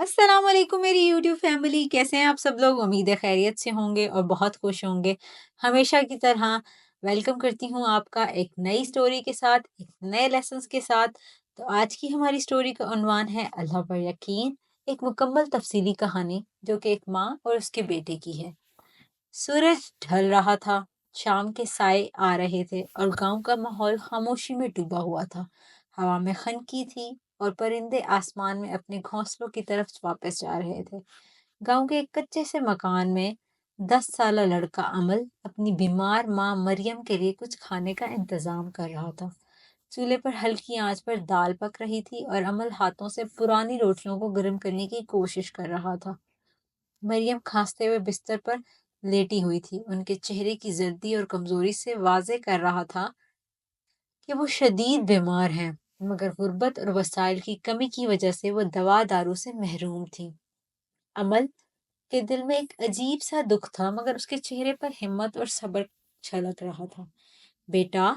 السلام علیکم میری یوٹیوب فیملی، کیسے ہیں آپ سب لوگ؟ امید ہے خیریت سے ہوں گے اور بہت خوش ہوں گے۔ ہمیشہ کی طرح ویلکم کرتی ہوں آپ کا ایک نئی سٹوری کے ساتھ، ایک نئے لیسنز کے ساتھ۔ تو آج کی ہماری سٹوری کا عنوان ہے اللہ پر یقین، ایک مکمل تفصیلی کہانی جو کہ ایک ماں اور اس کے بیٹے کی ہے۔ سورج ڈھل رہا تھا، شام کے سائے آ رہے تھے اور گاؤں کا ماحول خاموشی میں ڈوبا ہوا تھا۔ ہوا میں خنکی تھی اور پرندے آسمان میں اپنے گھونسلوں کی طرف واپس جا رہے تھے۔ گاؤں کے ایک کچے سے مکان میں 10 سالہ لڑکا عمل اپنی بیمار ماں مریم کے لیے کچھ کھانے کا انتظام کر رہا تھا۔ چولہے پر ہلکی آنچ پر دال پک رہی تھی اور عمل ہاتھوں سے پرانی روٹیوں کو گرم کرنے کی کوشش کر رہا تھا۔ مریم کھانستے ہوئے بستر پر لیٹی ہوئی تھی۔ ان کے چہرے کی زردی اور کمزوری سے واضح کر رہا تھا کہ وہ شدید بیمار ہیں، مگر غربت اور وسائل کی کمی کی وجہ سے وہ دوا دارو سے محروم تھی۔ عمل کے دل میں ایک عجیب سا دکھ تھا، مگر اس کے چہرے پر ہمت اور صبر چھلک رہا تھا۔ بیٹا،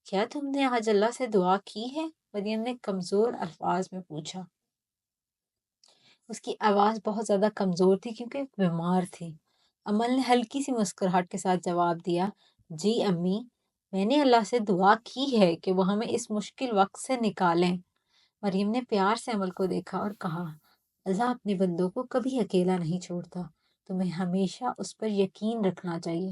کیا تم نے آج اللہ سے دعا کی ہے؟ مریم نے کمزور الفاظ میں پوچھا۔ اس کی آواز بہت زیادہ کمزور تھی کیونکہ بیمار تھی۔ عمل نے ہلکی سی مسکراہٹ کے ساتھ جواب دیا، جی امی، میں نے اللہ سے دعا کی ہے کہ وہ ہمیں اس مشکل وقت سے نکالیں۔ مریم نے پیار سے عمل کو دیکھا اور کہا، اللہ اپنے بندوں کو کبھی اکیلا نہیں چھوڑتا، تمہیں ہمیشہ اس پر یقین رکھنا چاہیے۔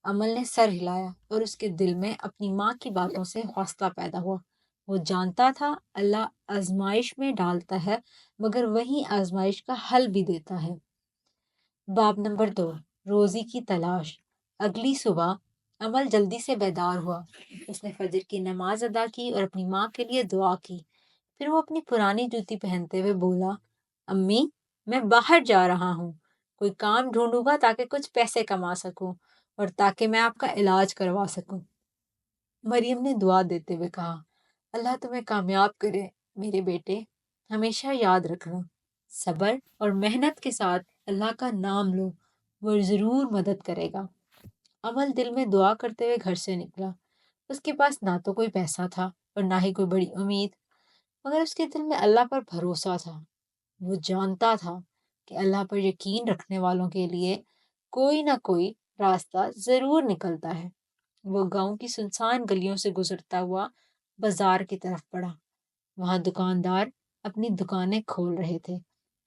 عمل نے سر ہلایا اور اس کے دل میں اپنی ماں کی باتوں سے حوصلہ پیدا ہوا۔ وہ جانتا تھا اللہ آزمائش میں ڈالتا ہے، مگر وہی آزمائش کا حل بھی دیتا ہے۔ باب نمبر 2، روزی کی تلاش۔ اگلی صبح عمل جلدی سے بیدار ہوا۔ اس نے فجر کی نماز ادا کی اور اپنی ماں کے لیے دعا کی۔ پھر وہ اپنی پرانی جوتی پہنتے ہوئے بولا، امی، میں باہر جا رہا ہوں، کوئی کام ڈھونڈوں گا تاکہ کچھ پیسے کما سکوں اور تاکہ میں آپ کا علاج کروا سکوں۔ مریم نے دعا دیتے ہوئے کہا، اللہ تمہیں کامیاب کرے میرے بیٹے، ہمیشہ یاد رکھنا، صبر اور محنت کے ساتھ اللہ کا نام لو، وہ ضرور مدد کرے گا۔ عمل دل میں دعا کرتے ہوئے گھر سے نکلا۔ اس کے پاس نہ تو کوئی پیسہ تھا اور نہ ہی کوئی بڑی امید، مگر اس کے دل میں اللہ پر بھروسہ تھا۔ وہ جانتا تھا کہ اللہ پر یقین رکھنے والوں کے لیے کوئی نہ کوئی راستہ ضرور نکلتا ہے۔ وہ گاؤں کی سنسان گلیوں سے گزرتا ہوا بازار کی طرف بڑھا۔ وہاں دکاندار اپنی دکانیں کھول رہے تھے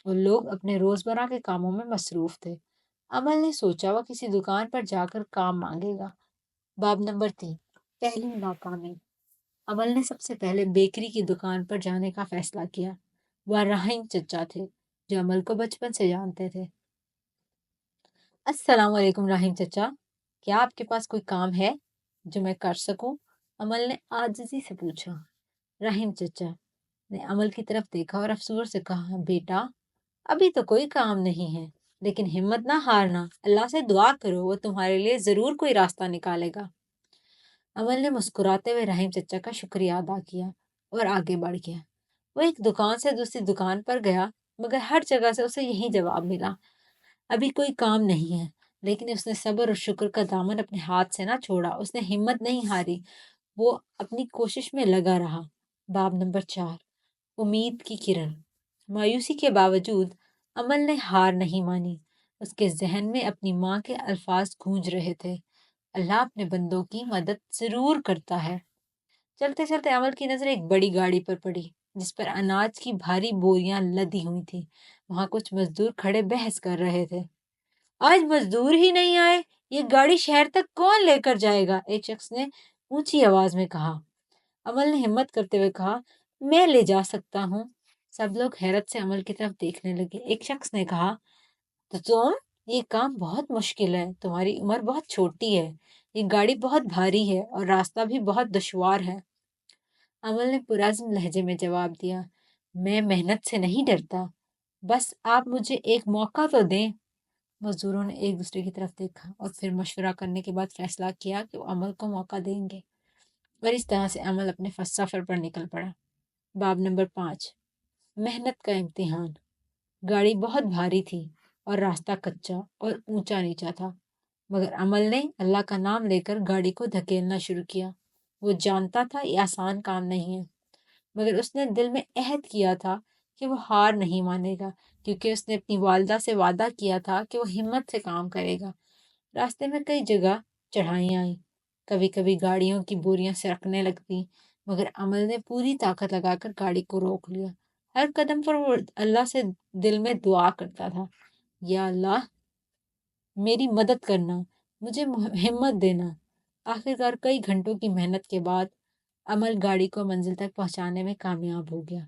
اور لوگ اپنے روزمرہ کے کاموں میں مصروف تھے۔ عمل نے سوچا وہ کسی دکان پر جا کر کام مانگے گا۔ باب نمبر 3، پہلی ناکامی۔ عمل نے سب سے پہلے بیکری کی دکان پر جانے کا فیصلہ کیا۔ وہ رحیم چچا تھے جو عمل کو بچپن سے جانتے تھے۔ السلام علیکم رحیم چچا، کیا آپ کے پاس کوئی کام ہے جو میں کر سکوں؟ عمل نے عاجزی سے پوچھا۔ رحیم چچا نے عمل کی طرف دیکھا اور افسوس سے کہا، بیٹا، ابھی تو کوئی کام نہیں ہے، لیکن ہمت نہ ہارنا، اللہ سے دعا کرو، وہ تمہارے لیے ضرور کوئی راستہ نکالے گا۔ عمل نے مسکراتے ہوئے رحیم چچا کا شکریہ ادا کیا اور آگے بڑھ گیا۔ وہ ایک دکان سے دوسری دکان پر گیا، مگر ہر جگہ سے اسے یہی جواب ملا، ابھی کوئی کام نہیں ہے۔ لیکن اس نے صبر اور شکر کا دامن اپنے ہاتھ سے نہ چھوڑا، اس نے ہمت نہیں ہاری، وہ اپنی کوشش میں لگا رہا۔ باب نمبر 4، امید کی کرن۔ مایوسی کے باوجود عمل نے ہار نہیں مانی۔ اس کے ذہن میں اپنی ماں کے الفاظ گونج رہے تھے، اللہ اپنے بندوں کی مدد ضرور کرتا ہے۔ چلتے چلتے عمل کی نظر ایک بڑی گاڑی پر پڑی جس پر اناج کی بھاری بوریاں لدی ہوئی تھیں۔ وہاں کچھ مزدور کھڑے بحث کر رہے تھے، آج مزدور ہی نہیں آئے، یہ گاڑی شہر تک کون لے کر جائے گا؟ ایک شخص نے اونچی آواز میں کہا۔ عمل نے ہمت کرتے ہوئے کہا، میں لے جا سکتا ہوں۔ سب لوگ حیرت سے عمل کی طرف دیکھنے لگے۔ ایک شخص نے کہا، تو تم، یہ کام بہت مشکل ہے، تمہاری عمر بہت چھوٹی ہے، یہ گاڑی بہت بھاری ہے اور راستہ بھی بہت دشوار ہے۔ عمل نے پرعزم لہجے میں جواب دیا، میں محنت سے نہیں ڈرتا، بس آپ مجھے ایک موقع تو دیں۔ مزدوروں نے ایک دوسرے کی طرف دیکھا اور پھر مشورہ کرنے کے بعد فیصلہ کیا کہ وہ عمل کو موقع دیں گے، اور اس طرح سے عمل اپنے سفر پر نکل پڑا۔ باب نمبر 5، محنت کا امتحان۔ گاڑی بہت بھاری تھی اور راستہ کچا اور اونچا نیچا تھا، مگر عمل نے اللہ کا نام لے کر گاڑی کو دھکیلنا شروع کیا۔ وہ جانتا تھا یہ آسان کام نہیں ہے، مگر اس نے دل میں عہد کیا تھا کہ وہ ہار نہیں مانے گا، کیونکہ اس نے اپنی والدہ سے وعدہ کیا تھا کہ وہ ہمت سے کام کرے گا۔ راستے میں کئی جگہ چڑھائیاں آئیں، کبھی کبھی گاڑیوں کی بوریاں سرکنے لگتی، مگر عمل نے پوری طاقت لگا کر گاڑی کو روک لیا۔ ہر قدم پر وہ اللہ سے دل میں دعا کرتا تھا، یا اللہ میری مدد کرنا، مجھے ہمت دینا۔ آخرکار کئی گھنٹوں کی محنت کے بعد عمل گاڑی کو منزل تک پہنچانے میں کامیاب ہو گیا۔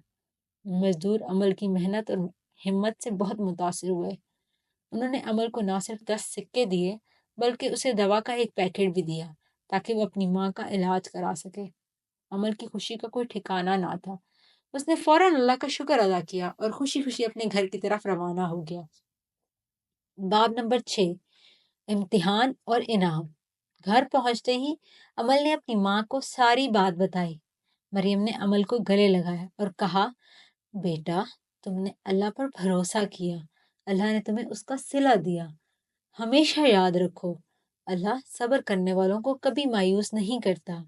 مزدور عمل کی محنت اور ہمت سے بہت متاثر ہوئے۔ انہوں نے عمل کو نہ صرف 10 سکے دیے بلکہ اسے دوا کا ایک پیکٹ بھی دیا تاکہ وہ اپنی ماں کا علاج کرا سکے۔ عمل کی خوشی کا کوئی ٹھکانہ نہ تھا۔ اس نے فوراً اللہ کا شکر ادا کیا اور خوشی خوشی اپنے گھر کی طرف روانہ ہو گیا۔ باب نمبر 6، امتحان اور انعام۔ گھر پہنچتے ہی عمل نے اپنی ماں کو ساری بات بتائی۔ مریم نے عمل کو گلے لگایا اور کہا، بیٹا تم نے اللہ پر بھروسہ کیا، اللہ نے تمہیں اس کا صلہ دیا۔ ہمیشہ یاد رکھو، اللہ صبر کرنے والوں کو کبھی مایوس نہیں کرتا۔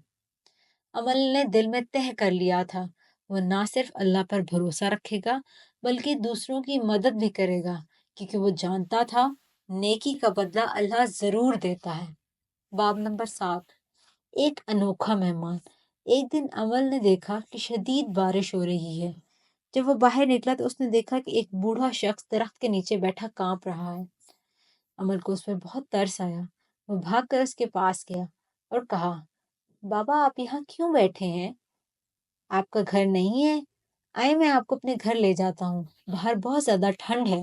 عمل نے دل میں طے کر لیا تھا، وہ نہ صرف اللہ پر بھروسہ رکھے گا بلکہ دوسروں کی مدد بھی کرے گا، کیونکہ وہ جانتا تھا نیکی کا بدلہ اللہ ضرور دیتا ہے۔ باب نمبر 7، ایک انوکھا مہمان۔ ایک دن عمل نے دیکھا کہ شدید بارش ہو رہی ہے۔ جب وہ باہر نکلا تو اس نے دیکھا کہ ایک بوڑھا شخص درخت کے نیچے بیٹھا کانپ رہا ہے۔ عمل کو اس پر بہت ترس آیا۔ وہ بھاگ کر اس کے پاس گیا اور کہا، بابا آپ یہاں کیوں بیٹھے ہیں؟ آپ کا گھر نہیں ہے؟ آئے میں آپ کو اپنے گھر لے جاتا ہوں، باہر بہت زیادہ ٹھنڈ ہے۔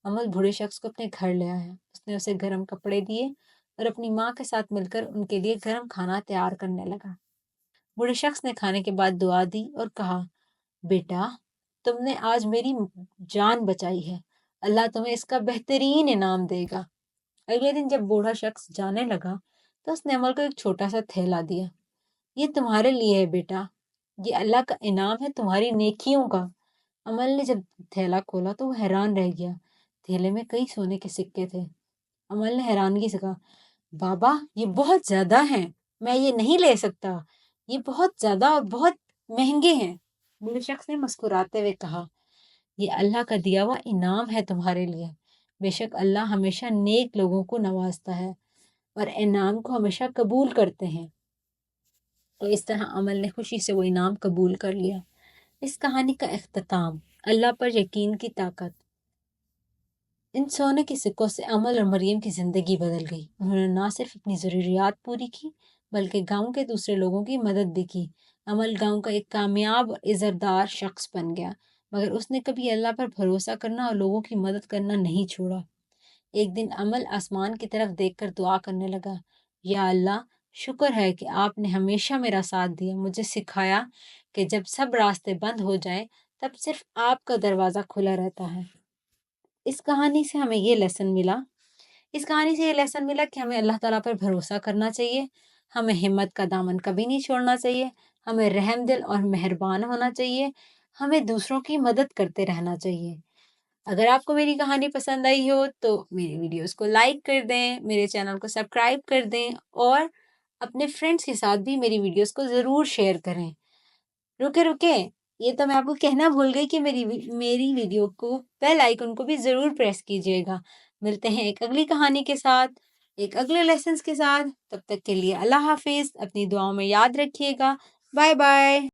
عمل بوڑھے شخص کو اپنے گھر لے آیا۔ اس نے اسے گرم کپڑے دیے اور اپنی ماں کے ساتھ مل کر ان کے لیے گرم کھانا تیار کرنے لگا۔ بوڑھے شخص نے کھانے کے بعد دعا دی اور کہا، بیٹا تم نے آج میری جان بچائی ہے، اللہ تمہیں اس کا بہترین انعام دے گا۔ اگلے دن جب بوڑھا شخص جانے لگا تو اس نے عمل کو ایک چھوٹا سا تھیلا دیا۔ یہ تمہارے لیے ہے بیٹا، یہ اللہ کا انعام ہے تمہاری نیکیوں کا۔ عمل نے جب تھیلا کھولا تو وہ حیران رہ گیا۔ تھیلے میں کئی سونے کے سکے تھے۔ عمل نے حیرانگی سے کہا، بابا یہ بہت زیادہ ہیں، میں یہ نہیں لے سکتا، یہ بہت زیادہ اور بہت مہنگے ہیں۔ بوڑھے شخص نے مسکراتے ہوئے کہا، یہ اللہ کا دیا ہوا انعام ہے تمہارے لیے۔ بے شک اللہ ہمیشہ نیک لوگوں کو نوازتا ہے اور انعام کو ہمیشہ قبول کرتے ہیں۔ تو اس طرح عمل نے خوشی سے وہ انعام قبول کر لیا۔ اس کہانی کا اختتام، اللہ پر یقین کی طاقت۔ ان سونے کے سکوں سے عمل اور مریم کی زندگی بدل گئی۔ انہوں نے نہ صرف اپنی ضروریات پوری کی بلکہ گاؤں کے دوسرے لوگوں کی مدد بھی کی۔ عمل گاؤں کا ایک کامیاب اور عزتدار شخص بن گیا، مگر اس نے کبھی اللہ پر بھروسہ کرنا اور لوگوں کی مدد کرنا نہیں چھوڑا۔ ایک دن عمل آسمان کی طرف دیکھ کر دعا کرنے لگا، یا اللہ شکر ہے کہ آپ نے ہمیشہ میرا ساتھ دیا، مجھے سکھایا کہ جب سب راستے بند ہو جائیں تب صرف آپ کا دروازہ کھلا رہتا ہے۔ اس کہانی سے ہمیں یہ لیسن ملا کہ ہمیں اللہ تعالیٰ پر بھروسہ کرنا چاہیے، ہمیں ہمت کا دامن کبھی نہیں چھوڑنا چاہیے، ہمیں رحم دل اور مہربان ہونا چاہیے، ہمیں دوسروں کی مدد کرتے رہنا چاہیے۔ اگر آپ کو میری کہانی پسند آئی ہو تو میری ویڈیوز کو لائک کر دیں، میرے چینل کو سبسکرائب کر دیں اور اپنے فرینڈس کے ساتھ بھی میری ویڈیوز کو ضرور شیئر کریں۔ رکے یہ تو میں آپ کو کہنا بھول گئی کہ میری ویڈیو کو بیل آئیکن کو بھی ضرور پریس کیجیے گا۔ ملتے ہیں ایک اگلی کہانی کے ساتھ، ایک اگلے لیسنز کے ساتھ۔ تب تک کے لیے اللہ حافظ، اپنی دعاؤں میں یاد رکھیے گا۔ Bye bye.